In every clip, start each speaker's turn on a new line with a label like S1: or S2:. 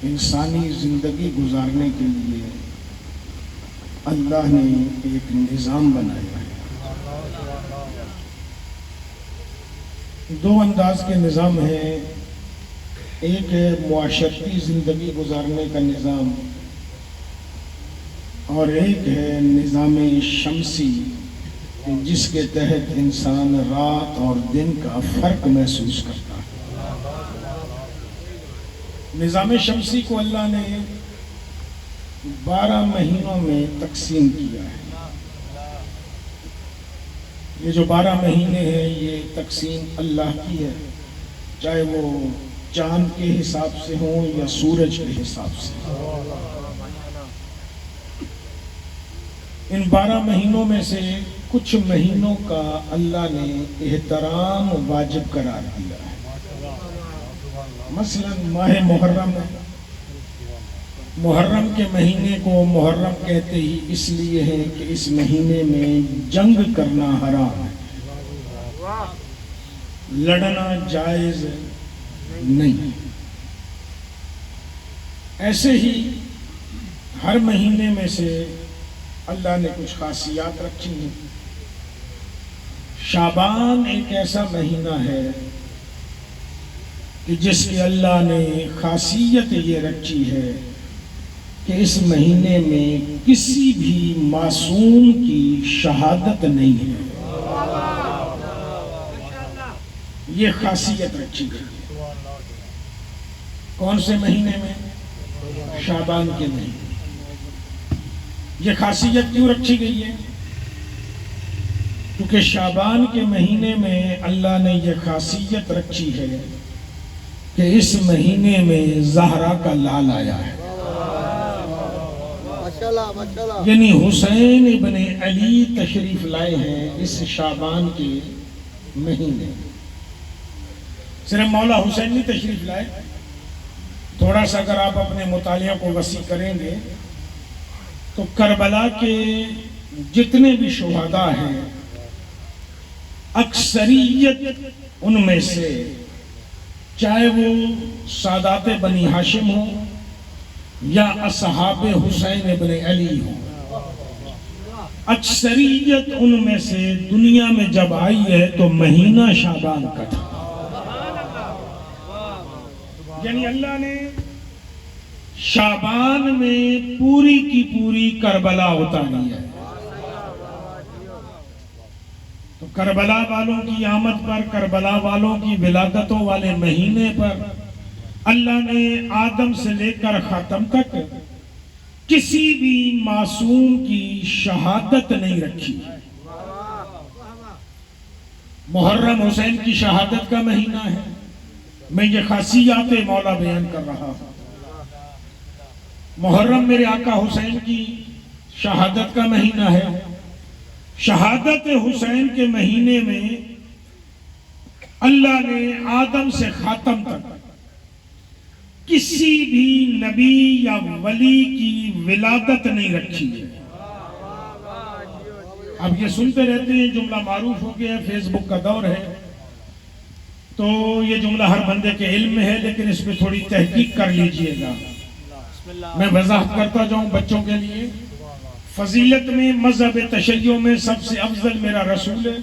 S1: انسانی زندگی گزارنے کے لیے اللہ نے ایک نظام بنایا ہے۔ دو انداز کے نظام ہیں، ایک ہے معاشرتی زندگی گزارنے کا نظام اور ایک ہے نظام شمسی، جس کے تحت انسان رات اور دن کا فرق محسوس کرتا ہے۔ نظام شمسی کو اللہ نے 12 مہینوں میں تقسیم کیا ہے۔ یہ جو 12 مہینے ہیں یہ تقسیم اللہ کی ہے، چاہے وہ چاند کے حساب سے ہوں یا سورج کے حساب سے۔ ان 12 مہینوں میں سے کچھ مہینوں کا اللہ نے احترام واجب قرار دیا ہے۔ مثلا ماہ محرم، محرم کے مہینے کو محرم کہتے ہی اس لیے ہے کہ اس مہینے میں جنگ کرنا حرام ہے، لڑنا جائز نہیں۔ ایسے ہی ہر مہینے میں سے اللہ نے کچھ خاصیات رکھی ہیں۔ شعبان ایک ایسا مہینہ ہے کہ جس کی اللہ نے خاصیت یہ رکھی ہے کہ اس مہینے میں کسی بھی معصوم کی شہادت نہیں ہے، یہ خاصیت رکھی گئی ہے۔ کون سے مہینے میں؟ شعبان کے مہینے۔ یہ خاصیت کیوں رکھی گئی ہے؟ کیونکہ شعبان کے مہینے میں اللہ نے یہ خاصیت رکھی ہے کہ اس مہینے میں زہرا کا لال آیا ہے، یعنی حسین ابن علی تشریف لائے ہیں اس شعبان کے مہینے۔ صرف مولا حسین نہیں تشریف لائے، تھوڑا سا اگر آپ اپنے مطالعہ کو وسیع کریں گے تو کربلا کے جتنے بھی شہداء ہیں اکثریت ان میں سے، چاہے وہ سادات بنی ہاشم ہوں یا اصحاب حسین ابن علی ہوں، اکثریت ان میں سے دنیا میں جب آئی ہے تو مہینہ شعبان کا تھا۔ یعنی اللہ نے شعبان میں پوری کی پوری کربلا اتاری ہے۔ تو کربلا والوں کی آمد پر، کربلا والوں کی ولادتوں والے مہینے پر اللہ نے آدم سے لے کر خاتم تک کسی بھی معصوم کی شہادت نہیں رکھی۔ محرم حسین کی شہادت کا مہینہ ہے، میں یہ خاصیات مولا بیان کر رہا ہوں۔ محرم میرے آقا حسین کی شہادت کا مہینہ ہے۔ شہادت حسین کے مہینے میں اللہ نے آدم سے خاتم تک کسی بھی نبی یا ولی کی ولادت نہیں رکھی ہے۔ اب یہ سنتے رہتے ہیں، جملہ معروف ہو گیا، فیس بک کا دور ہے تو یہ جملہ ہر بندے کے علم میں ہے، لیکن اس پہ تھوڑی تحقیق کر لیجئے گا۔ میں وضاحت کرتا جاؤں بچوں کے لیے۔ فضیلت میں، مذہب تشیع میں سب سے افضل میرا رسول ہے۔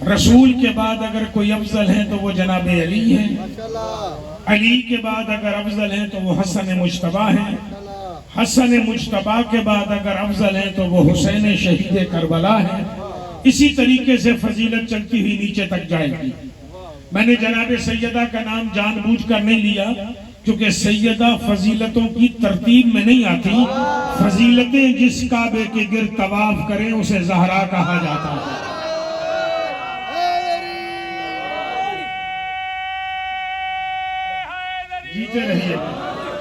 S1: رسول کے بعد اگر کوئی افضل ہے تو وہ جناب علی ہیں۔ علی کے بعد اگر افضل ہیں تو وہ حسن مجتبیٰ ہیں۔ حسن مجتبیٰ کے بعد اگر افضل ہیں تو وہ حسین شہید کربلا ہیں۔ اسی طریقے سے فضیلت چلتی ہوئی نیچے تک جائے گی۔ میں نے جناب سیدہ کا نام جان بوجھ کر نہیں لیا کیونکہ سیدہ فضیلتوں کی ترتیب میں نہیں آتی۔ فضیلتیں جس کعبے کے گرد طواف کریں اسے زہرا کہا جاتا ہے۔ جیتے رہیے،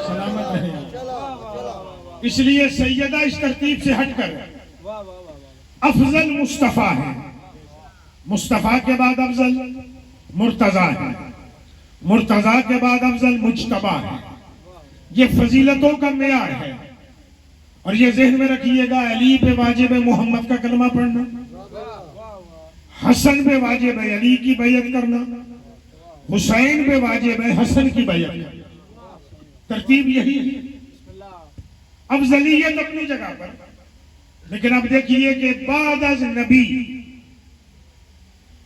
S1: سلامت رہیے۔ اس لیے سیدہ اس ترتیب سے ہٹ کر افضل مصطفیٰ ہے، مصطفیٰ کے بعد افضل مرتضیٰ ہے، مرتضیٰ کے بعد افضل مجتبیٰ ہے۔ یہ فضیلتوں کا معیار ہے، اور یہ ذہن میں رکھیے گا، علی پہ واجب ہے محمد کا کلمہ پڑھنا، حسن پہ واجب ہے علی کی بیعت کرنا، حسین پہ واجب ہے حسن کی بیعت کرنا۔ ترتیب یہی ہے. افضلیت اپنی جگہ پر، لیکن اب دیکھیے کہ بعد از نبی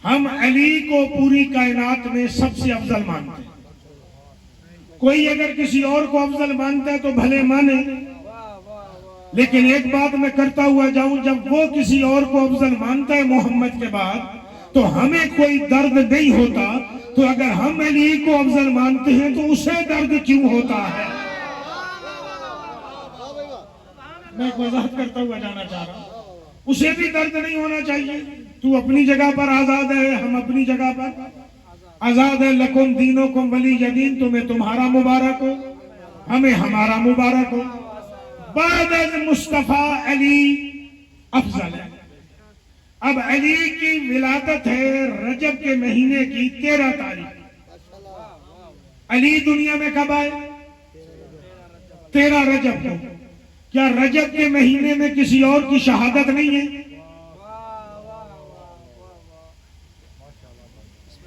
S1: ہم علی کو پوری کائنات میں سب سے افضل مانتے ہیں. کوئی اگر کسی اور کو افضل مانتا ہے تو بھلے مانے، لیکن ایک بات میں کرتا ہوا جاؤں، جب وہ کسی اور کو افضل مانتا ہے محمد کے بعد تو ہمیں کوئی درد نہیں ہوتا. تو اگر ہم علی کو افضل مانتے ہیں تو اسے درد کیوں ہوتا ہے؟ میں ایک وضاحت کرتا ہوا جانا چاہ رہا ہوں. اسے بھی درد نہیں ہونا چاہیے. تو اپنی جگہ پر آزاد ہے، ہم اپنی جگہ پر آزاد ہے. لکم دینکم ولی دین، تمہیں تمہارا مبارک ہو، ہمیں ہمارا مبارک ہو. بعد از مصطفیٰ علی افضل ہے. اب علی کی ولادت ہے رجب کے مہینے کی 13 تاریخ. علی دنیا میں کب آئے؟ 13 رجب کو. کیا رجب کے مہینے میں کسی اور کی شہادت نہیں ہے؟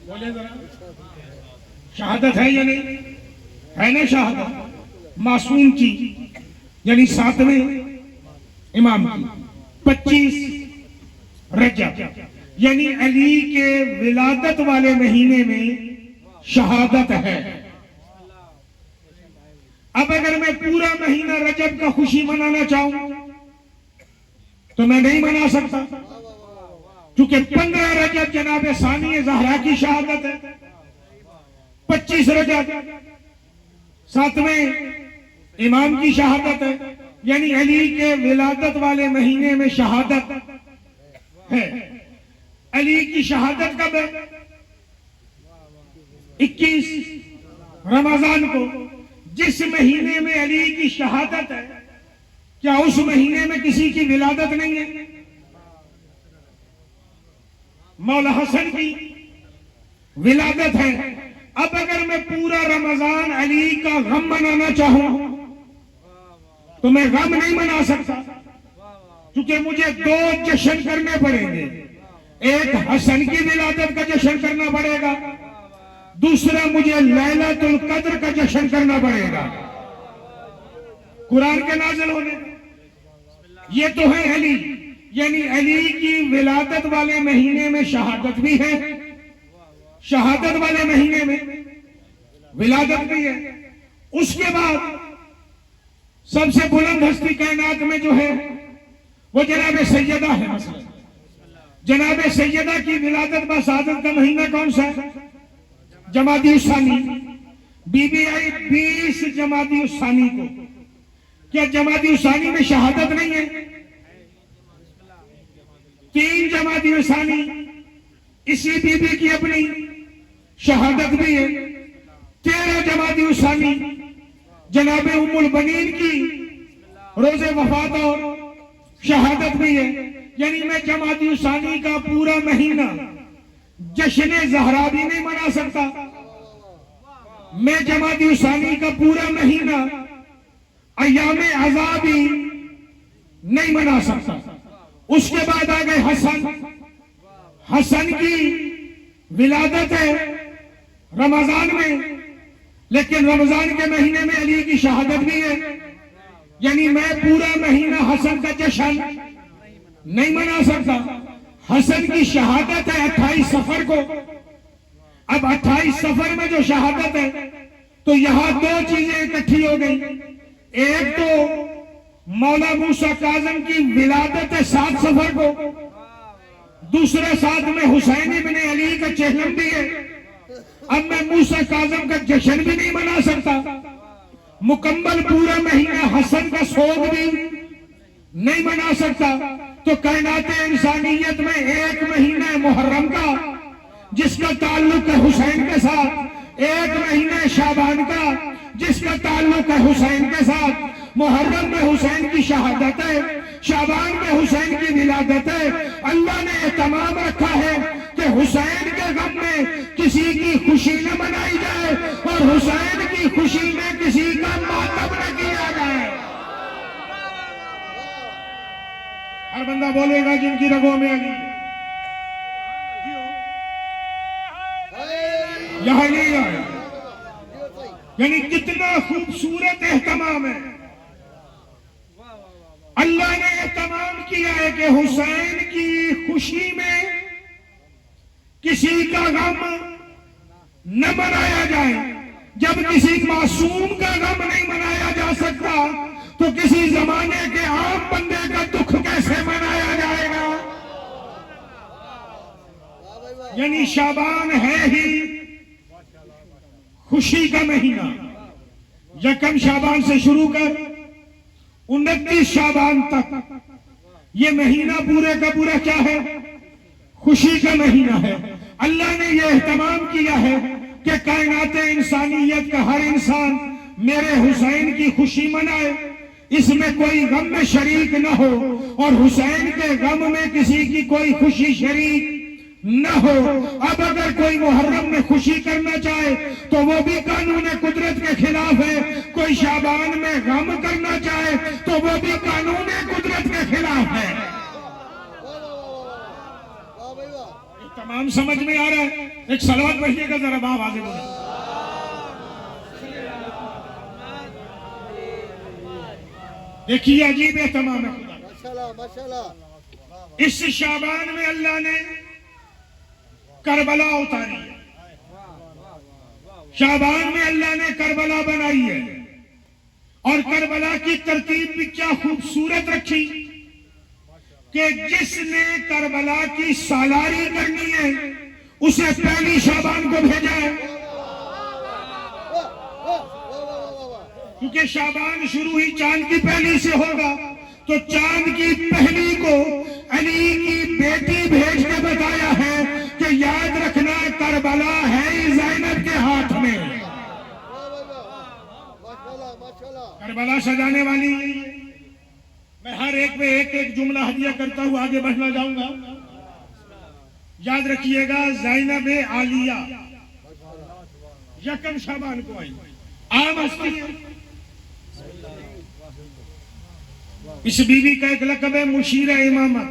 S1: بولے ذرا، شہادت ہے یا نہیں ہے؟ نا شہادت معصوم کی، یعنی 7ویں امام کی 25 رجب، یعنی علی کے ولادت والے مہینے میں شہادت ہے. اب اگر میں پورا مہینہ رجب کا خوشی منانا چاہوں تو میں نہیں منا سکتا، کیونکہ 15 رجب جناب ثانی زہرا کی شہادت ہے، 25 رجب 7ویں امام کی شہادت ہے، یعنی علی کے ولادت والے مہینے میں شہادت ہے. علی کی شہادت کب ہے؟ 21 رمضان کو. جس مہینے میں علی کی شہادت ہے، کیا اس مہینے میں کسی کی ولادت نہیں ہے؟ مولا حسن کی ولادت ہے. اب اگر میں پورا رمضان علی کا غم منانا چاہوں تو میں غم نہیں منا سکتا، کیونکہ مجھے 2 جشن کرنے پڑیں گے. ایک حسن کی ولادت کا جشن کرنا پڑے گا، دوسرا مجھے لیلۃ القدر کا جشن کرنا پڑے گا قرآن کے نازل ہونے. یہ تو ہے علی، یعنی علی کی ولادت والے مہینے میں شہادت بھی ہے، شہادت والے مہینے میں ولادت بھی ہے. اس کے بعد سب سے بلند ہستی کائنات میں جو ہے وہ جناب سیدہ ہے. مثلا جناب سیدہ کی ولادت بسعادت کا مہینہ کون سا ہے؟ جمادی الثانی. بی بی آئی 20 جمادی الثانی کو. کیا جمادی الثانی میں شہادت نہیں ہے؟ 3 جمادی الثانی اسی بی بی کی اپنی شہادت بھی ہے. 13 جمادی الثانی جناب ام البنین کی روز وفات اور شہادت بھی ہے. یعنی میں جمادی الثانی کا پورا مہینہ جشن زہرا بھی نہیں منا سکتا، میں جمادی الثانی کا پورا مہینہ ایام عزا بھی نہیں منا سکتا. اس کے بعد آ گئے حسن. حسن کی ولادت ہے رمضان میں، لیکن رمضان کے مہینے میں علی کی شہادت بھی ہے. یعنی میں پورا مہینہ حسن کا جشن نہیں منا سکتا. حسن کی شہادت ہے 28 صفر کو. اب 28 صفر میں جو شہادت ہے تو یہاں 2 چیزیں اکٹھی ہو گئی. ایک تو مولا موسیٰ کاظم کی ولادت ہے 7 صفر کو، دوسرے ساتھ میں حسین ابن علی کا چہلم بھی ہے. اب میں موسیٰ کاظم کا جشن بھی نہیں منا سکتا، مکمل پورا مہینہ حسن کا سوگ بھی نہیں منا سکتا. تو کائنات انسانیت میں ایک مہینہ محرم کا جس کا تعلق ہے حسین کے ساتھ، ایک مہینہ شعبان کا جس کا تعلق ہے حسین کے ساتھ. محرم میں حسین کی شہادت ہے، شعبان میں حسین کی ولادت ہے. اللہ نے اہتمام رکھا ہے کہ حسین کے غم میں کسی کی خوشی نہ منائی جائے اور حسین کی خوشی میں کسی کا ماتم نہ کیا جائے. ہر بندہ بولے گا جن کی رگوں میں علی، یا علی یعنی کتنا خوبصورت اہتمام ہے. اللہ نے اہتمام کیا ہے کہ حسین کی خوشی میں کسی کا غم نہ منایا جائے. جب کسی معصوم کا غم نہیں منایا جا سکتا تو کسی زمانے کے عام بندے کا دکھ کیسے منایا جائے گا؟ یعنی شعبان ہے ہی خوشی کا مہینہ. یکم شعبان سے شروع کر 29 شعبان تک یہ مہینہ پورے کا پورا کیا ہے؟ خوشی کا مہینہ ہے. اللہ نے یہ اہتمام کیا ہے کہ کائنات انسانیت کا ہر انسان میرے حسین کی خوشی منائے، اس میں کوئی غم میں شریک نہ ہو، اور حسین کے غم میں کسی کی کوئی خوشی شریک نہ ہو. اب اگر کوئی محرم میں خوشی کرنا چاہے تو وہ بھی قانون قدرت کے خلاف ہے. کوئی شعبان میں غم کرنا چاہے تو وہ بھی قانون قدرت کے خلاف ہے. تمام سمجھ میں آ رہا ہے؟ ایک صلوات پڑھیے گا ذرا باپ آگے بولے. دیکھیے عجیب اہتمام ہے خدا. اس شعبان میں اللہ نے کربلا اتاری ہے. شعبان میں اللہ نے کربلا بنائی ہے، اور کربلا کی ترتیب بھی کیا خوبصورت رکھی کہ جس نے کربلا کی سالاری کرنی ہے اسے پہلی شعبان کو بھیجا ہے. کیونکہ شعبان شروع ہی چاند کی پہلی سے ہوگا تو چاند کی پہلی کو علی کی بیٹی بھیج کے بتایا ہے کہ یاد رکھنا کربلا ہے ہی زینب کے ہاتھ میں. کربلا سجانے والی. میں ہر ایک میں ایک ایک جملہ ہدیہ کرتا ہوں آگے بڑھنا جاؤں گا. یاد رکھیے گا زینب عالیہ یکم شعبان کو آئی. عام ہستی ہے. اس بیوی کا ایک لقب ہے مشیرہ امامت.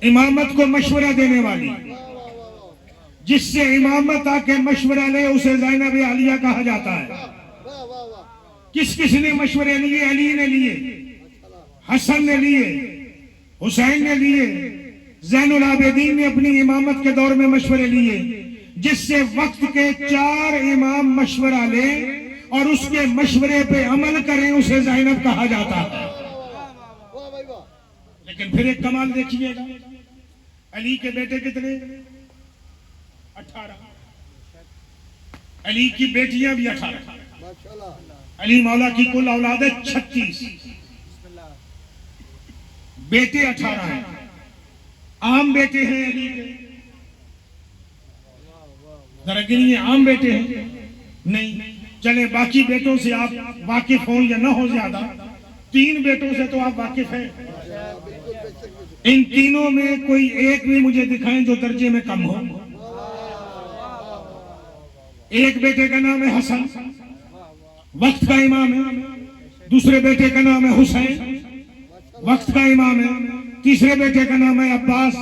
S1: امامت کو مشورہ دینے والی. جس سے امامت آ کے مشورہ لے اسے زینب عالیہ کہا جاتا ہے. کس کس نے مشورے لیے؟ علی نے لیے، حسن نے لیے، حسین نے لیے، زین العابدین نے اپنی امامت کے دور میں مشورے لیے. جس سے وقت کے 4 امام مشورہ لیں اور اس کے مشورے پہ عمل کریں اسے زینب کہا جاتا ہے. لیکن پھر ایک کمال دیکھیے گا. علی کے بیٹے کتنے؟ 18. علی کی بیٹیاں بھی 18. علی مولا کی کل اولاد 36. بیٹے 18 ہیں. عام بیٹے ہیں علی کے؟ ذرا گنیے عام بیٹے ہیں؟ نہیں. چلے باقی بیٹوں سے آپ واقف ہوں یا نہ ہو زیادہ، 3 بیٹوں سے تو آپ واقف ہیں. ان تینوں میں کوئی ایک بھی مجھے دکھائیں جو درجے میں کم ہو. ایک بیٹے کا نام ہے حسن، وقت کا امام ہے. دوسرے بیٹے کا نام ہے حسین، وقت کا امام ہے. تیسرے بیٹے کا نام ہے عباس،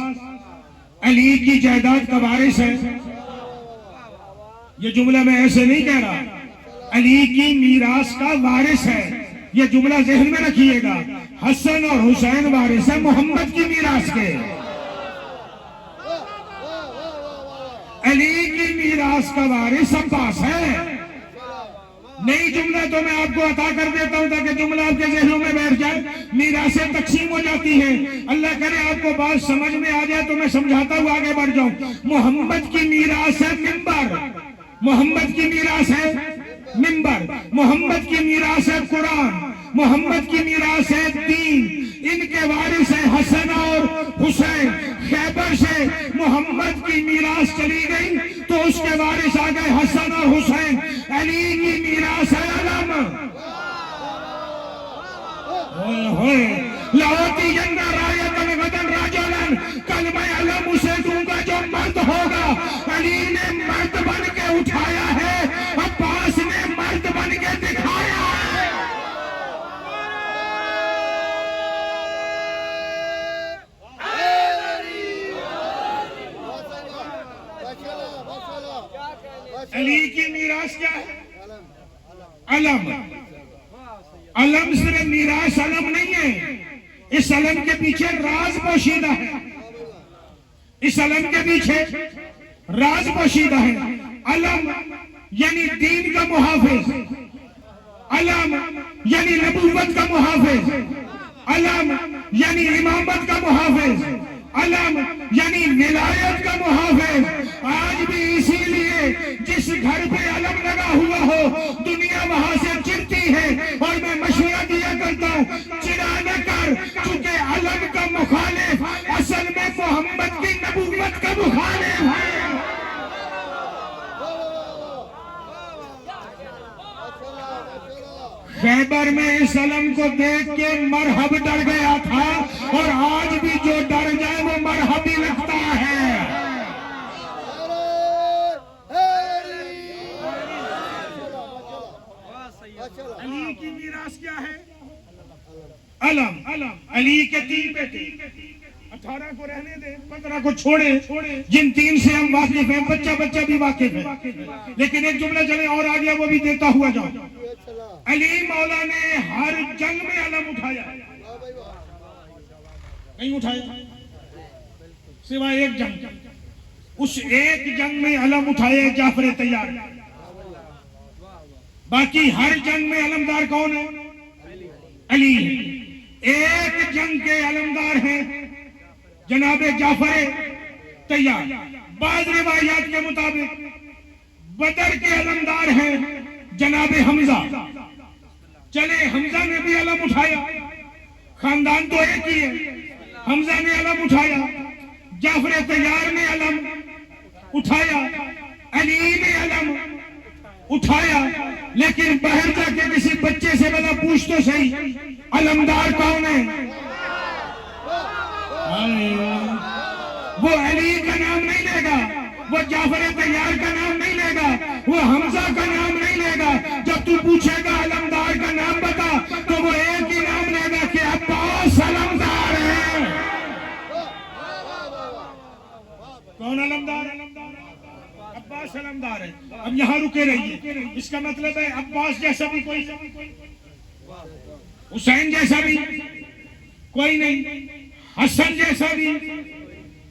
S1: علی کی جائیداد کا وارث ہے. یہ جملہ میں ایسے نہیں کہہ رہا، علی کی میراث کا وارث ہے. یہ جملہ ذہن میں رکھیے گا. حسن اور حسین وارث ہے محمد کی میراث کے. علی کی میراث کا وارث عباس ہے. نئی جملہ تو میں آپ کو عطا کر دیتا ہوں تاکہ جملہ آپ کے ذہنوں میں بیٹھ جائے. میراثیں تقسیم ہو جاتی ہیں. اللہ کرے آپ کو بات سمجھ میں آ جائے تو میں سمجھاتا ہوں آگے بڑھ جاؤں. محمد کی میراث ہے منبر. محمد کی میراث ہے منبر. محمد کی میراث ہے قرآن. محمد کی میراث ہے دین. ان کے وارث ہیں حسن اور حسین. خیبر سے محمد کی میراث چلی گئی تو اس کے وارث آ گئے حسن اور حسین. علی کی میراث ہے علم. لاؤتی جنگا رایتن غدن راجلن. کل میں علم اسے دوں گا جو مرد ہوگا. علی نے مرد بن کے اٹھایا ہے، عباس نے مرد بن کے دکھایا ہے. علی کی میراث کیا ہے؟ علم، علم صرف میراث علم نہیں ہے، اس علم کے پیچھے راز پوشیدہ ہے، اس علم کے پیچھے راز پوشیدہ ہے۔ علم یعنی دین کا محافظ، علم یعنی نبوت کا محافظ، علم یعنی امامت کا محافظ، علم یعنی ولایت کا محافظ۔ آج بھی اسی لیے جس گھر پہ علم لگا ہوا ہو دنیا وہاں سے چڑھتی ہے، اور میں مشورہ دیا کرتا ہوں چڑھا نہ کر، چونکہ علم کا مخالف اصل میں محمد کی نبوت کا مخالف ہے۔ خیبر میں اس علم کو دیکھ کے مرحب ڈر گیا تھا، اور آج بھی جو ڈر جائے وہ مرحب ہی لگتا ہے۔ علی کی میراث کیا ہے؟ علم۔ علی کے 3 بیٹے، 18 کو رہنے دیں، 15 کو چھوڑیں، جن 3 سے ہم واقف ہیں، بچہ بھی واقف ہے، لیکن ایک جملہ چلے اور آ گیا وہ بھی دیتا ہوا جاؤ۔ علی مولا نے ہر جنگ میں علم اٹھایا، نہیں اٹھایا سوائے ایک جنگ، اس ایک جنگ میں علم اٹھائے جعفر تیار، باقی ہر جنگ میں علمدار کون ہے؟ علی ہے۔ ایک جنگ کے علمدار ہیں جناب جعفر تیار۔ بعض روایات کے مطابق بدر کے علمدار ہیں جناب حمزہ۔ چلے حمزہ نے بھی علم اٹھایا، خاندان تو ایک ہی ہے، حمزہ نے علم اٹھایا، جعفر تیار نے علم اٹھایا، علی نے علم اٹھایا، لیکن باہر جا کے کسی بچے سے بلا پوچھ تو صحیح علمدار کون ہے؟ وہ علی کا نام نہیں لے گا، وہ جعفر تیار کا نام نہیں لے گا، وہ حمزہ کا نام نہیں لے گا۔ جب تو پوچھے گا علمدار کا نام بتا تو وہ ایک ہی نام لے گا کہ عباس علمدار ہے۔ کون علمدار ہے؟ عباس علمدار ہے۔ اب یہاں رکے رہیے، اس کا مطلب ہے عباس جیسا بھی کوئی، حسین جیسا بھی کوئی نہیں، حسن جیسا بھی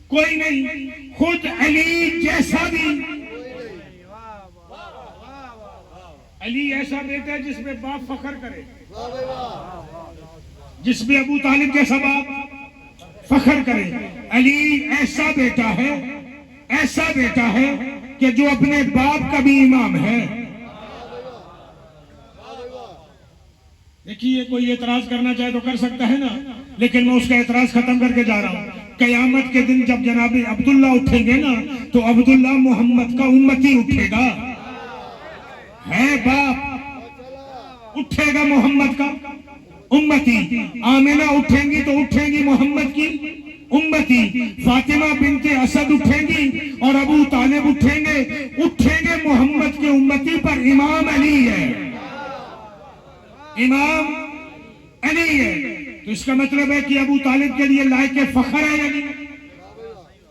S1: کوئی نہیں، خود علی جیسا بھی۔ علی ایسا بیٹا ہے جس میں باپ فخر کرے، جس میں ابو طالب جیسا باپ فخر کرے۔ علی ایسا بیٹا ہے، ایسا بیٹا ہے کہ جو اپنے باپ کا بھی امام ہے۔ دیکھیے کوئی اعتراض کرنا چاہے تو کر سکتا ہے نا، لیکن میں اس کا اعتراض ختم کر کے جا رہا ہوں۔ قیامت کے دن جب جناب عبداللہ اٹھیں گے نا تو عبداللہ محمد کا امتی اٹھے گا، ہے باپ، اٹھے گا محمد کا امتی۔ آمنہ اٹھیں گی تو اٹھیں گی محمد کی امتی، فاطمہ بنت اسد اٹھیں گی اور ابو طالب اٹھیں گے محمد کے امتی پر۔ امام علی ہے، امام علی ہے، تو اس کا مطلب ہے کہ ابو طالب کے لیے لائق فخر ہے علی۔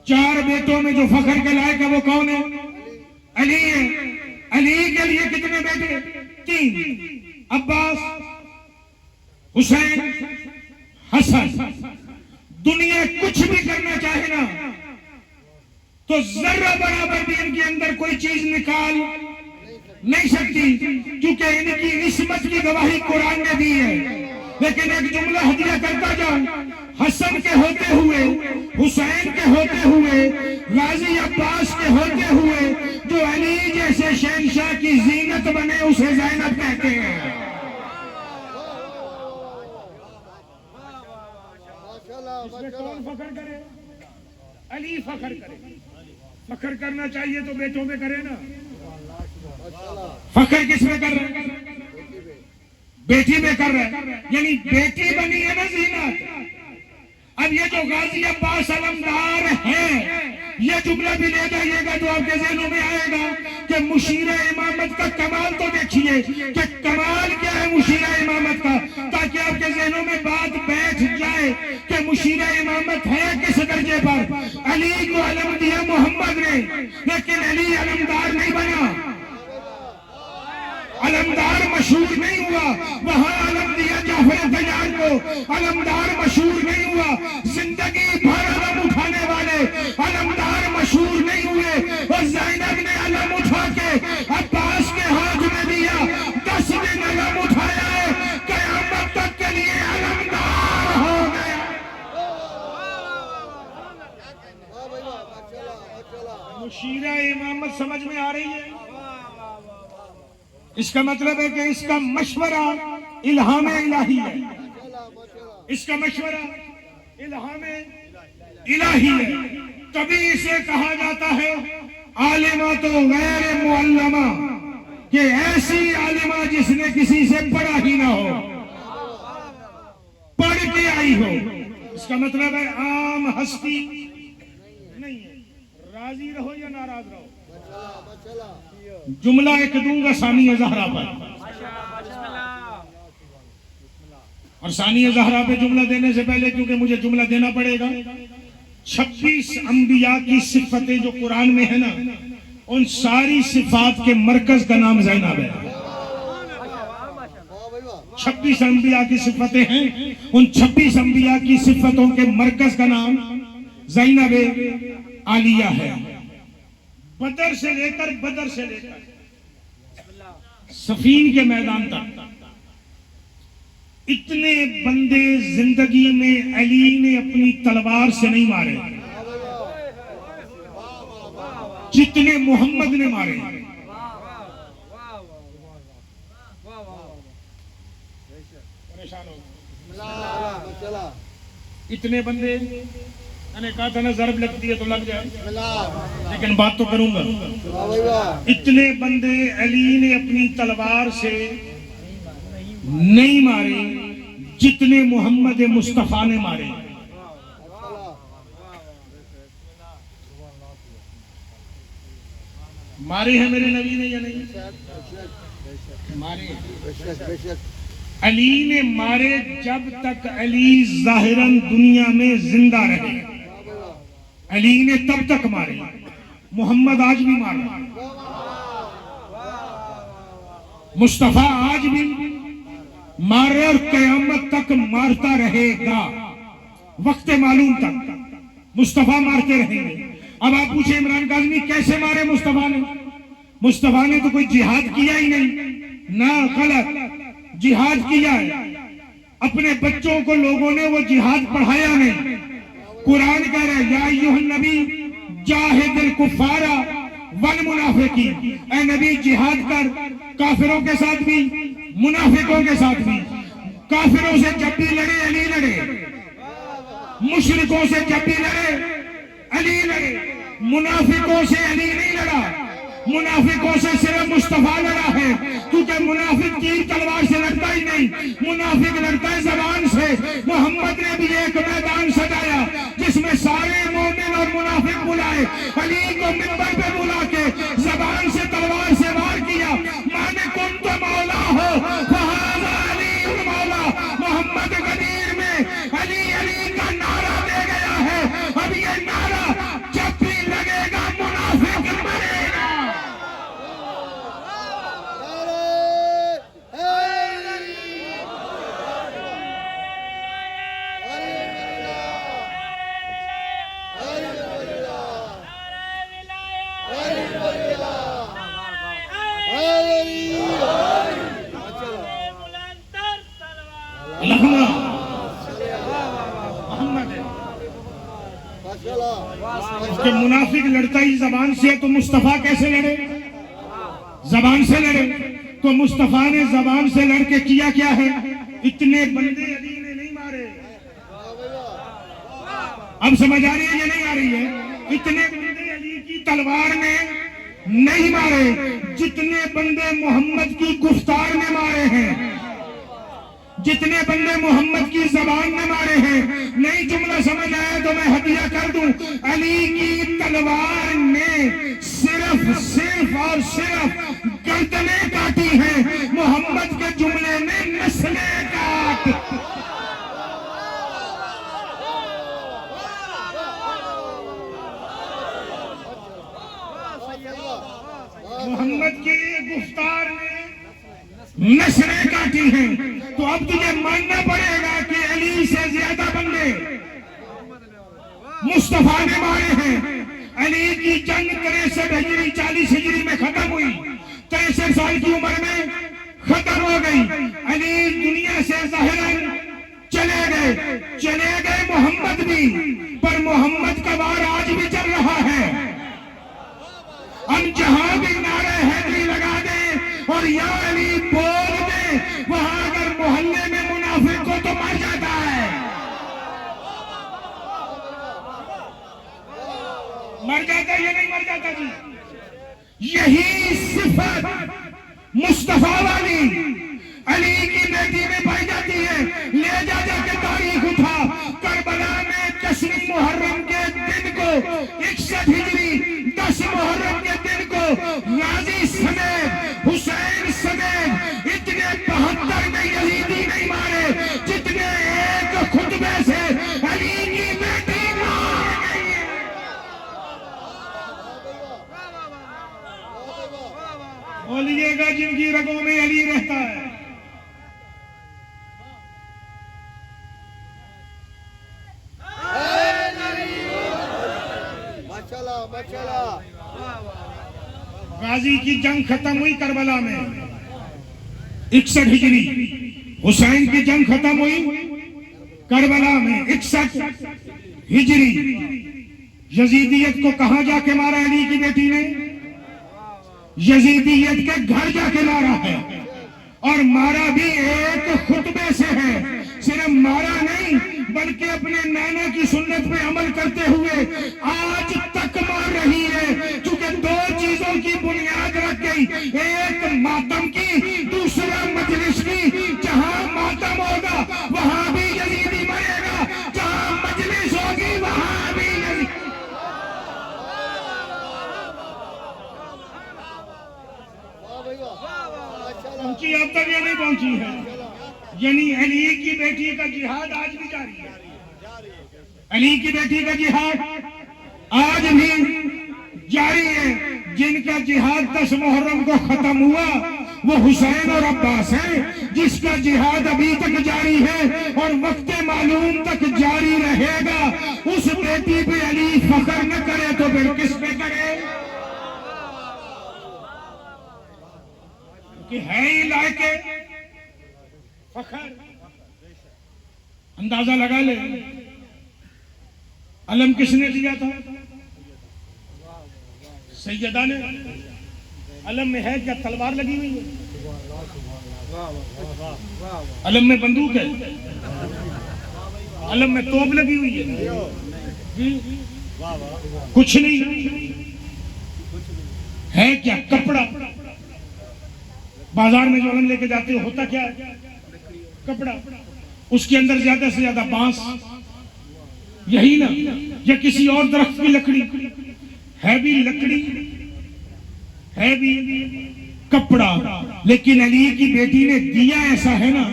S1: 4 بیٹوں میں جو فخر کے لائق ہے وہ کون ہے؟ علی ہے۔ علی کے لیے کتنے بیٹے؟ 3، عباس، حسین، حسن۔ دنیا کچھ بھی کرنا چاہے نا تو ذرہ برابر بھی ان کے اندر کوئی چیز نکال نہیں سکتی، کیونکہ ان کی عصمت کی گواہی قرآن نے دی ہے۔ لیکن ایک جملہ ہدیہ کرتا جاؤں، حسن کے ہوتے ہوئے، حسین کے ہوتے ہوئے، غازی عباس کے ہوتے ہوئے جو علی جیسے شہنشاہ کی زینت بنے اسے زینب کہتے ہیں۔ اس میں کون فخر کرے؟ علی فخر کرے۔ فخر کرنا چاہیے تو بیٹوں میں کرے نا۔ فخر کس میں کر رہے ہیں؟ بیٹی میں کر رہے ہیں، یعنی بیٹی بنی ہے نا زینت۔ اب یہ جو غازی عباس علمدار ہے، یہ جملہ بھی لے جائیے گا تو آپ کے ذہنوں میں آئے گا کہ مشیر امامت کا کمال تو دیکھیے کہ کمال کیا ہے مشیر امامت کا، تاکہ آپ کے ذہنوں میں بات بیٹھ جائے کہ مشیر امامت ہے کس درجے پر۔ علی کو علم دیا محمد نے، لیکن علی علمدار نہیں بنا۔ علمدار مشہور نہیں ہوا، وہاں علم دیا جعفر تیار کو، علمدار مشہور نہیں ہوا، زندگی بھر علم اٹھانے والے علمدار مشہور نہیں ہوئے، اور زینب نے علم اٹھا کے عباس کے ہاتھ میں دیا، 10 دن علم اٹھایا ہے، قیامت تک کے لیے علمدار ہو گیا۔ مشیرہ امامت سمجھ میں آ رہی ہے؟ اس کا مطلب ہے کہ اس کا مشورہ الہام الہی ہے، اس کا مشورہ الہام الہی ہے، تبھی اسے کہا جاتا ہے عالمہ تو غیر معلمہ، کہ ایسی عالمہ جس نے کسی سے پڑھا ہی نہ ہو، پڑھ کے آئی ہو۔ اس کا مطلب ہے عام ہستی نہیں ہے۔ راضی رہو یا ناراض رہو، جملہ ایک دوں گا ثانیہ زہرا پر، اور ثانیہ زہرا پہ جملہ دینے سے پہلے کیونکہ مجھے جملہ دینا پڑے گا، 26 انبیاء کی صفتیں جو قرآن میں ہے نا، ان ساری صفات کے مرکز کا نام زینب ہے۔ 26 انبیاء کی صفتیں ہیں، ان 26 انبیاء کی صفتوں کے مرکز کا نام زینب عالیہ ہے۔ بدر سے لے کر صفین کے میدان تک اتنے بندے زندگی میں علی نے اپنی تلوار سے نہیں مارے جتنے محمد نے مارے۔ اتنے بندے، میں نے کہا تھا نا ضرب لگتی ہے تو لگ جائے، لیکن بات تو کروں گا۔ اتنے بندے علی نے اپنی تلوار سے نہیں مارے جتنے محمد مصطفیٰ نے مارے۔ مارے ہیں میرے نبی نے یا نہیں؟ مارے۔ علی نے مارے جب تک علی ظاہراً دنیا میں زندہ رہے، علی نے تب تک مارے۔ محمد آج بھی مار رہا، مصطفیٰ آج بھی مار رہا، اور قیامت تک مارتا رہے گا، وقت معلوم تک مصطفیٰ مارتے رہیں گے۔ اب آپ پوچھیں عمران کاظمی کیسے مارے مصطفیٰ نے؟ مصطفیٰ نے تو کوئی جہاد کیا ہی نہیں، نہ، غلط، جہاد کیا ہے، اپنے بچوں کو لوگوں نے وہ جہاد پڑھایا نہیں۔ قرآن کہہ رہا ہے یا ایھا النبی جاہد الکفار والمنافقین، اے نبی جہاد کر کافروں کے ساتھ بھی منافقوں کے ساتھ بھی۔ کافروں سے جب بھی لڑے علی لڑے، مشرکوں سے جب بھی لڑے علی لڑے، منافقوں سے علی نہیں لڑا، منافقوں سے صرف مصطفیٰ لڑا ہے، کیونکہ منافق تیر تلوار سے لڑتا ہی نہیں، منافق لڑتا ہے زبان سے۔ محمد نے بھی ایک میدان سجایا جس میں سارے مومن اور منافق بلائے، علی کو منبر پہ بلا کے زبان سے تلوار سے وار کیا، مانے کن تو مولا ہو فہذا علی المولا۔ محمد غدیر میں علی علی کا نعرہ دے گیا ہے، اب یہ نعرہ جب بھی لگے گا منافق مرے گا۔ کہ منافق لڑتا ہی زبان سے ہے تو مصطفیٰ کیسے لڑے؟ زبان سے لڑے۔ تو مصطفیٰ نے زبان سے لڑ کے کیا کیا ہے؟ اتنے بندے علی نے نہیں مارے۔ اب سمجھ آ رہی ہے یا نہیں آ رہی ہے؟ اتنے بندے علی کی تلوار نے نہیں مارے جتنے بندے محمد کی گفتار نے مارے ہیں، جتنے بندے محمد کی زبان میں مارے ہیں۔ نہیں جملہ سمجھ آیا تو میں ہدیہ کر دوں، علی کی تلوار نے صرف اور صرف گردنیں کاٹی ہیں، محمد کے جملے نے نسلیں کاٹ۔ محمد کی گفتار نے نسلیں کاٹی ہیں، تو اب تجھے ماننا پڑے گا کہ علی سے زیادہ بندے مصطفیٰ نے مارے ہیں۔ علی کی جنگ 63 ہجری 40 ہجری میں ختم ہوئی، 63 سال کی عمر میں ختم ہو گئی۔ علی دنیا سے ظاہراً چلے گئے محمد بھی، پر محمد کا وار آج بھی چل رہا ہے۔ ہم جہاں بھی نعرہ حیدری لگا دیں اور یا علی بول دیں، وہاں اگر محلے میں منافق کو تو مر جاتا ہے، مر جاتا ہے یا نہیں مر جاتا جی؟ یہی صفت مصطفیٰ والی علی کی بیٹی میں پائی جاتی ہے۔ لے جا کے تاریخ اٹھا، کربلا میں 10 محرم کے دن کو 61 ہجری 10 محرم کے دن کو غازی سمیت حسین سمیت اتنے 72 میں یزیدی نہیں مارے جتنے ایک خطبے سے علی کی بیٹی مار گئی ہے۔ بولیے گا جن کی رگوں میں علی رہتا ہے۔ غازی کی جنگ ختم ہوئی کربلا میں 61 ہجری، حسین کی جنگ ختم ہوئی کربلا میں 61 ہجری۔ یزیدیت کو کہاں جا کے مارا علی کی بیٹی نے؟ یزیدیت کے گھر جا کے مارا ہے، اور مارا بھی ایک خطبے سے ہے۔ صرف مارا نہیں بلکہ اپنے نانا کی سنت پہ عمل کرتے ہوئے آج تک مار رہی ہے، چونکہ 2 چیزوں کی بنیاد رکھ گئی، ایک ماتم کی، دوسرا مجلس کی۔ جہاں ماتم ہوگا وہاں بھی یزیدی مرے گا، جہاں مجلس ہوگی وہاں بھی یزیدی۔ پہنچی اب تک یہ نہیں پہنچی ہے، یعنی علی کی بیٹی کا جہاد آج بھی جاری ہے۔ علی کی بیٹی کا جہاد آج بھی جاری ہے۔ جن کا جہاد 10 محرم کو ختم ہوا وہ حسین اور عباس ہیں، جس کا جہاد ابھی تک جاری ہے اور وقت معلوم تک جاری رہے گا۔ اس بیٹی پہ علی فخر نہ کرے تو پھر کس پہ کرے؟ کہ ہے ہی لائق فخر۔ اندازہ لگا لے علم کس نے دیا تھا؟ سیدہ نے۔ علم میں ہے کیا تلوار لگی ہوئی ہے؟ علم میں بندوق ہے؟ علم میں توپ لگی ہوئی ہے؟ کچھ نہیں ہے۔ کیا کپڑا؟ بازار میں جو علم لے کے جاتے ہو ہوتا کیا ہے؟ کپڑا۔ اس کے اندر زیادہ سے زیادہ بانس، یہی نا، یا کسی اور درخت کی لکڑی ہے، بھی لکڑی ہے، بھی کپڑا۔ لیکن علی کی بیٹی نے دیا ایسا ہے نا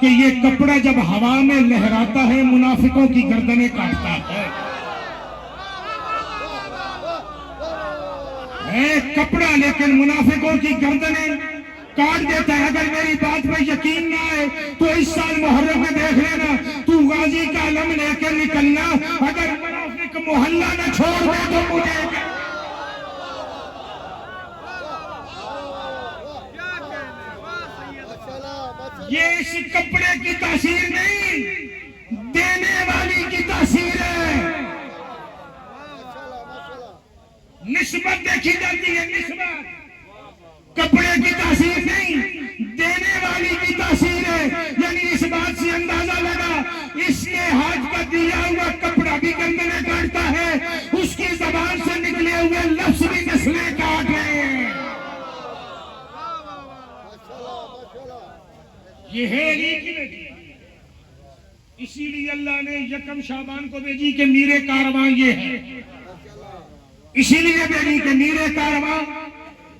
S1: کہ یہ کپڑا جب ہوا میں لہراتا ہے منافقوں کی گردنیں کاٹتا ہے کپڑا، لیکن منافقوں کی گردنیں کاٹ دیتا ہے۔ اگر میری بات پہ یقین نہ آئے تو اس سال محرم میں دیکھ لینا، تو غازی کا علم لے کے نکلنا، اگر منافق محلہ نہ چھوڑ دے تو مجھے یہ اس کپڑے کی تاثیر نہیں، دینے والی کی تاثیر ہے۔ نسبت دیکھی جاتی ہے، نسبت کپڑے کی تاثیر نہیں، دینے والی کی تاثیر ہے۔ یعنی اس بات سے اندازہ لگا، اس کے ہاتھ کا دیا ہوا کپڑا بھی گردنیں کاٹتا ہے، اس کی زبان سے نکلے ہوئے لفظ بھی نسلیں کاٹ رہے ہیں۔ یہ ہے علی کی بیٹی۔ اسی لیے اللہ نے یکم شعبان کو بھیجی کہ میرے کارواں یہ ہے، اسی لیے بھیجی کہ میرے کارواں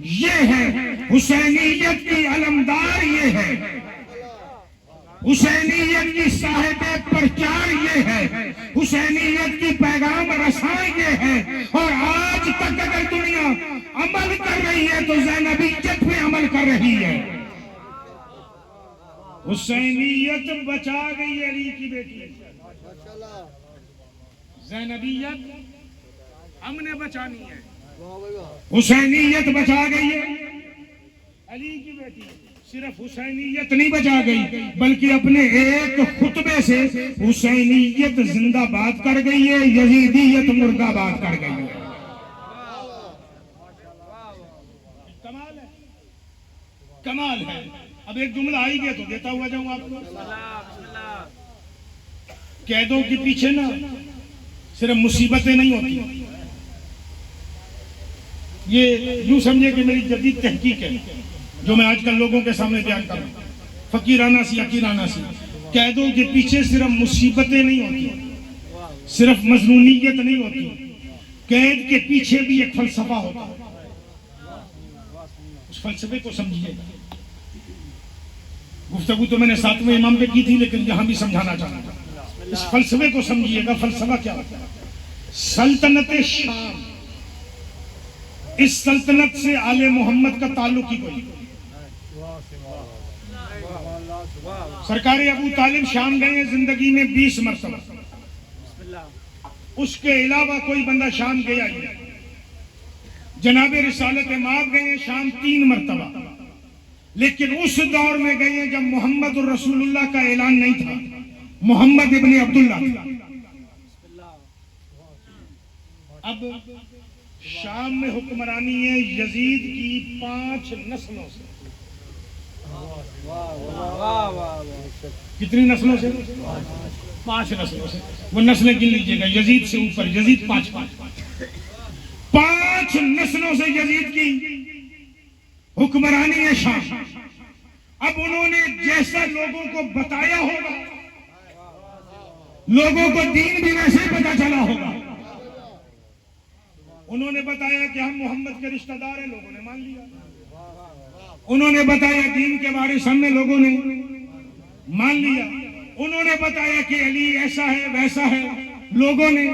S1: یہ ہے، حسینیت کی علمدار یہ ہے، حسینیت کی صاحب پرچار یہ ہے، حسینیت کی پیغام رساں یہ ہے۔ اور آج تک اگر دنیا عمل کر رہی ہے تو زینبیت پہ عمل کر رہی ہے۔ حسینیت بچا گئی علی کی بیٹی، زینبیت ہم نے بچانی ہے، حسینیت بچا گئی ہے علی کی بیٹی۔ صرف حسینیت نہیں بچا گئی بلکہ اپنے ایک خطبے سے حسینیت زندہ باد کر گئی ہے، یزیدیت مردہ باد کر گئی ہے۔ کمال ہے، کمال ہے۔ اب ایک جملہ آئی گیا تو دیتا ہوا جاؤں آپ کو۔ قیدوں کے پیچھے نا صرف مصیبتیں نہیں ہوتی، یہ یوں سمجھے کہ میری جدید تحقیق ہے جو میں آج کل لوگوں کے سامنے بیان کر رہا ہوں، فقیرانہ سی عقیرانہ سی۔ قیدوں کے پیچھے صرف مصیبتیں نہیں ہوتی، صرف مظلومیت نہیں ہوتی، قید کے پیچھے بھی ایک فلسفہ ہوتا ہے۔ اس فلسفے کو سمجھیے۔ گفتگو تو میں نے 7ویں امام پہ کی تھی لیکن یہاں بھی سمجھانا چاہتا ہوں، اس فلسفے کو سمجھیے گا۔ فلسفہ کیا ہوتا ہے؟ سلطنت شام، اس سلطنت سے آل محمد کا تعلق ہی کوئی۔ سرکار ابو طالب شام گئے ہیں زندگی میں 20 مرتبہ، اس کے علاوہ کوئی بندہ شام گیا ہی نہیں۔ جناب رسالت مآب گئے ہیں شام 3 مرتبہ، لیکن اس دور میں گئے ہیں جب محمد الرسول اللہ کا اعلان نہیں تھا، محمد ابن عبداللہ تھا۔ اب شام میں حکمرانی ہے یزید کی 5 نسلوں سے۔ کتنی نسلوں سے؟ 5 نسلوں سے۔ وہ نسلیں گن لیجئے گا، یزید سے اوپر، یزید 5 نسلوں سے یزید کی حکمرانی ہے شام۔ اب انہوں نے جیسا لوگوں کو بتایا ہوگا، لوگوں کو دین بھی ویسے ہی پتا چلا ہوگا۔ انہوں نے بتایا کہ ہم محمد کے رشتہ دار ہیں، لوگوں نے مان لیا۔ انہوں نے بتایا دین کے وارث ہم نے، لوگوں نے مان لیا۔ انہوں نے بتایا کہ علی ایسا ہے ویسا ہے، لوگوں نے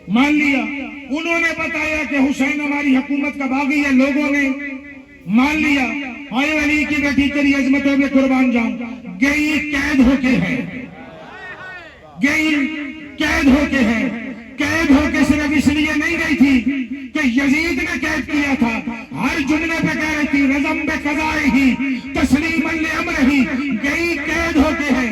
S1: مان لیا۔ انہوں نے بتایا کہ حسین ہماری حکومت کا باغی ہے، لوگوں نے مان لیا۔ آئے علی کی بیٹی تیری عظمتوں میں قربان جاؤں، گئی قید ہو کے ہے، گئی قید ہو کے ہے۔ قید ہو کے صرف اس لیے نہیں گئی تھی کہ یزید نے قید کیا تھا، ہر جملے پہ کہہ رہی تھی رضم بقضائے ہی تسلیما لامرہ ہی۔ گئی قید ہو کے ہے،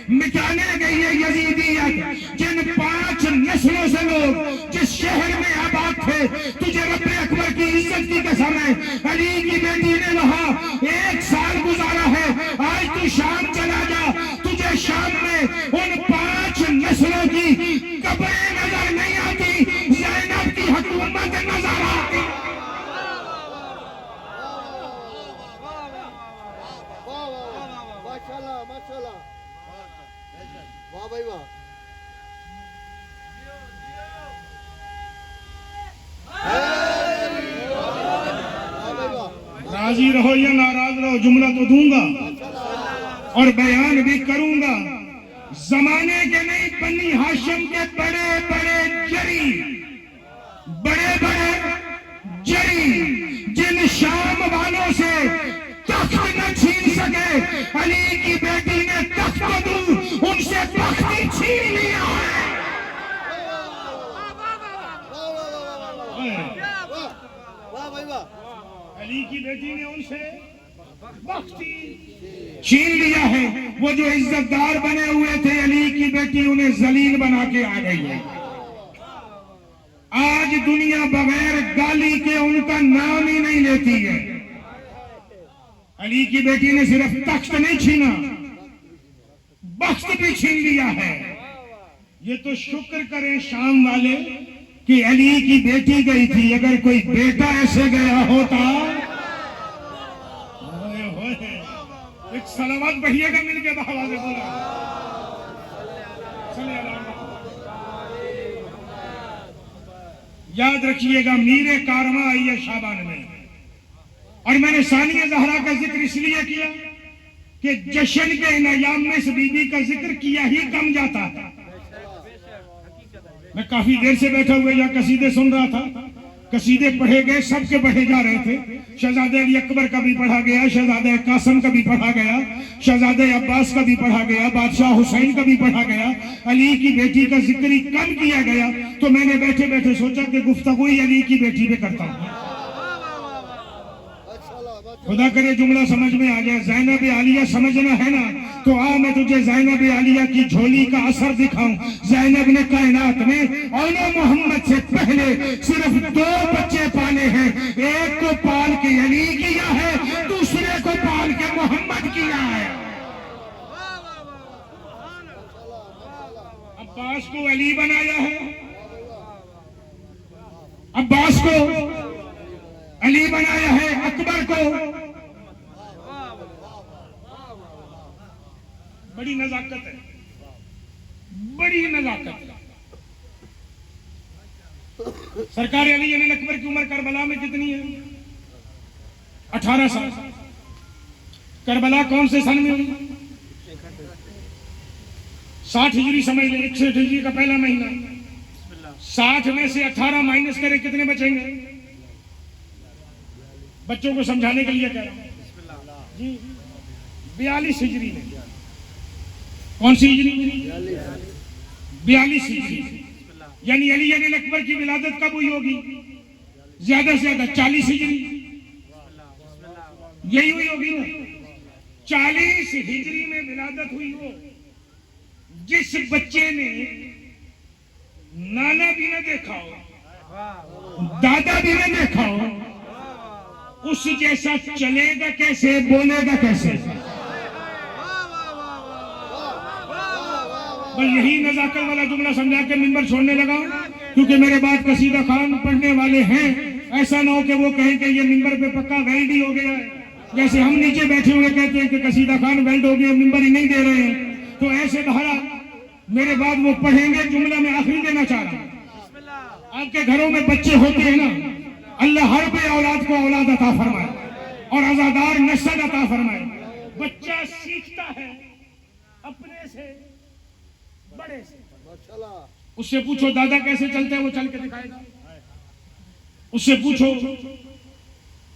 S1: مٹانے گئی ہے یزیدیت۔ جن 5 نسلوں سے لوگ جس شہر میں آباد تھے، تجھے رب اکبر کی عزت کی قسم ہے علی کی بیٹی نے وہاں 1 سال گزارا ہے۔ آج تو شام چلا جا، تجھے شام میں ان 5 نسلوں کی قبریں نظر نہیں آتی، زینب کی حکومت نظر آتی۔ راضی رہو یا ناراض رہو، جملہ تو دوں گا اور بیان بھی کروں گا۔ زمانے کے نہیں، بنی ہاشم کے بڑے بڑے جری، بڑے بڑے جری، جن شام والوں سے تخت نہ چھین سکے، علی کی بیٹی نے تخت کو دوں ان سے تخت ہی چھین لیا ہے۔ علی کی بیٹی نے ان سے چھین لیا ہے۔ وہ جو عزت دار بنے ہوئے تھے، علی کی بیٹی انہیں ذلیل بنا کے آ گئی ہے۔ آج دنیا بغیر گالی کے ان کا نام ہی نہیں لیتی ہے۔ علی کی بیٹی نے صرف تخت نہیں چھینا، بخت بھی چھین لیا ہے۔ یہ تو شکر کریں شام والے کہ علی کی بیٹی گئی تھی، اگر کوئی بیٹا ایسے گیا ہوتا۔ ایک صلوات پڑھیے گا مل کے بہوا سے بولا۔ یاد رکھیے گا میرے کارواں آئی ہے شابان میں، اور میں نے ثانیہ زہرا کا ذکر اس لیے کیا کہ جشن کے ان ایام میں اس بی بی کا ذکر کیا ہی کم جاتا تھا۔ میں کافی دیر سے بیٹھا ہوئے یا قصیدے سن رہا تھا، قصیدے پڑھے گئے، سب کے پڑھے جا رہے تھے. شہزادہ علی اکبر کا بھی پڑھا گیا، شہزادہ قاسم کا بھی پڑھا گیا، شہزادہ عباس کا بھی پڑھا گیا، بادشاہ حسین کا بھی پڑھا گیا، علی کی بیٹی کا ذکر ہی کم کیا گیا. تو میں نے بیٹھے بیٹھے سوچا کہ گفتگو ہی علی کی بیٹی پہ کرتا ہوں. خدا کرے جملہ سمجھ میں آ جائے. زینب عالیہ سمجھنا ہے نا تو میں تجھے زینب عالیہ کی جھولی کا اثر دکھاؤں. زینب نے کائنات میں اول محمد سے پہلے صرف 2 بچے پالے ہیں. ایک کو پال کے علی کیا ہے، دوسرے کو پال کے محمد کیا ہے. عباس کو علی بنایا ہے، عباس کو علی بنایا ہے، اکبر کو. بڑی نزاکت ہے، بڑی نزاکت ہے. سرکار علی اکبر کی عمر کربلا میں کتنی ہے؟ 18 سال. کربلا کون سے سن میں ہوئی؟ 60 ہجری سمجھ لیں، 61 ہجری کا پہلا مہینہ. 60 میں سے 18 مائنس کرے کتنے بچیں گے؟ بچوں کو سمجھانے کے لیے کہہ رہا ہوں جی. 42 ہجری میں. کون سی ہجری؟ 42 ہجری. یعنی علی اکبر کی ولادت کب ہوئی ہوگی؟ زیادہ سے زیادہ 40 ہجری یہی ہوئی ہوگی نا. 40 ہجری میں ولادت ہوئی ہو. جس بچے نے نانا بھی نہ دیکھا ہو، دادا بھی نہ دیکھا ہو، اس جیسا چلے گا کیسے، بولے گا کیسے؟ بس یہی نزاکت والا جملہ سمجھا کے منبر چھوڑنے لگا ہوں، کیونکہ میرے بعد قصیدہ خوان پڑھنے والے ہیں. ایسا نہ ہو کہ وہ کہیں کہ یہ منبر پہ پکا ویلڈ ہی ہو گیا ہے. جیسے ہم نیچے بیٹھے ہوئے کہتے ہیں کہ قصیدہ خوان ویلڈ ہو گیا، منبر ہی نہیں دے رہے ہیں. تو ایسے بہرا میرے بعد وہ پڑھیں گے. جملہ میں آخری دینا چاہ رہا ہوں. آپ کے گھروں میں بچے ہوتے ہیں نا، اللہ ہر بے اولاد کو اولاد عطا فرمائے اور عزادار نسل عطا فرمائے. بچہ سیکھتا ہے اپنے سے، بڑے سے. اس سے پوچھو دادا کیسے چلتے ہیں، وہ چل کے دکھائے گا. اس سے پوچھو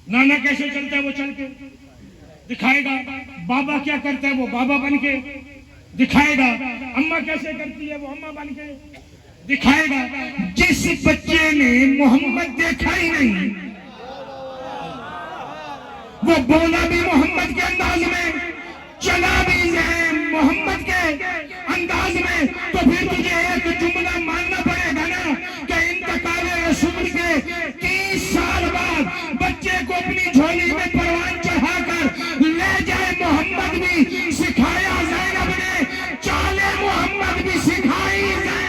S1: نانا کیسے چلتا ہے، وہ چل کے دکھائے گا. بابا کیا کرتا ہے، وہ بابا بن کے دکھائے گا. اماں کیسے کرتی ہے، وہ اماں بن کے دکھائے گا. جس بچے نے محمد دیکھا ہی نہیں، وہ بولا بھی محمد کے انداز میں، چلا بھی محمد کے انداز میں، تو پھر تجھے ایک جملہ ماننا پڑے گا نا کہ انتقال رسول کے 30 سال بعد بچے کو اپنی جھولی میں پروان چڑھا کر لے جائے محمد بھی سکھایا زینب نے، چالے محمد بھی سکھائی زینب.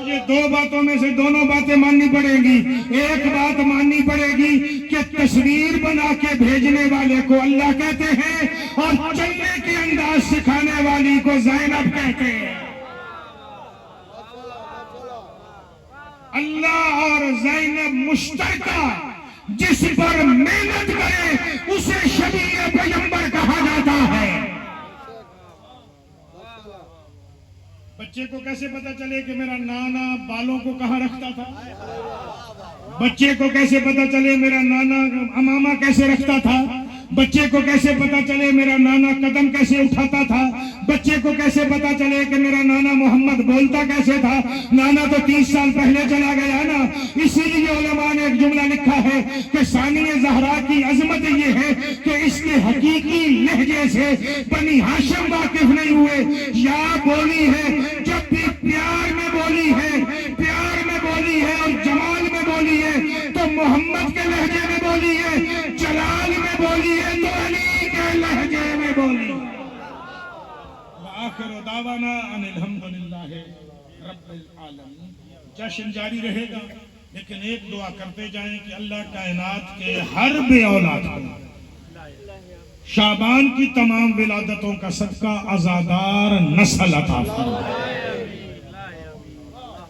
S1: یہ 2 باتوں میں سے دونوں باتیں ماننی پڑیں گی. ایک بات ماننی پڑے گی کہ تصویر بنا کے بھیجنے والے کو اللہ کہتے ہیں اور چلنے کے انداز سکھانے والی کو زینب کہتے ہیں. اللہ اور زینب مشترکہ جس پر محنت کرے اسے شبیہ پیغمبر کہا جاتا ہے. بچے کو کیسے پتا چلے کہ میرا نانا بالوں کو کہاں رکھتا تھا؟ بچے کو کیسے پتا چلے میرا نانا امامہ کیسے رکھتا تھا؟ بچے کو کیسے پتا چلے میرا نانا قدم کیسے اٹھاتا تھا؟ بچے کو کیسے پتا چلے کہ میرا نانا محمد بولتا کیسے تھا؟ نانا تو 30 سال پہلے چلا گیا نا. اسی لیے علماء نے ایک جملہ لکھا ہے کہ ثانیہ زہرا کی عظمت یہ ہے کہ اس کے حقیقی لہجے سے بنی ہاشم واقف نہیں ہوئے. یا بولی ہے جب بھی پیار میں بولی ہے، پیار میں بولی ہے اور جمال میں بولی ہے تو محمد کے لہجے میں بولی ہے، جلال میں بولی ہے تو علی کے لہجے میں بولی. وآخر دعوانا ان الحمدللہ رب العالمین. جشن جاری رہے گا لیکن ایک دعا کرتے جائیں کہ اللہ کائنات کے ہر بے اولاد کو شعبان کی تمام ولادتوں کا صدقہ عزادار نسل عطا فرمائے.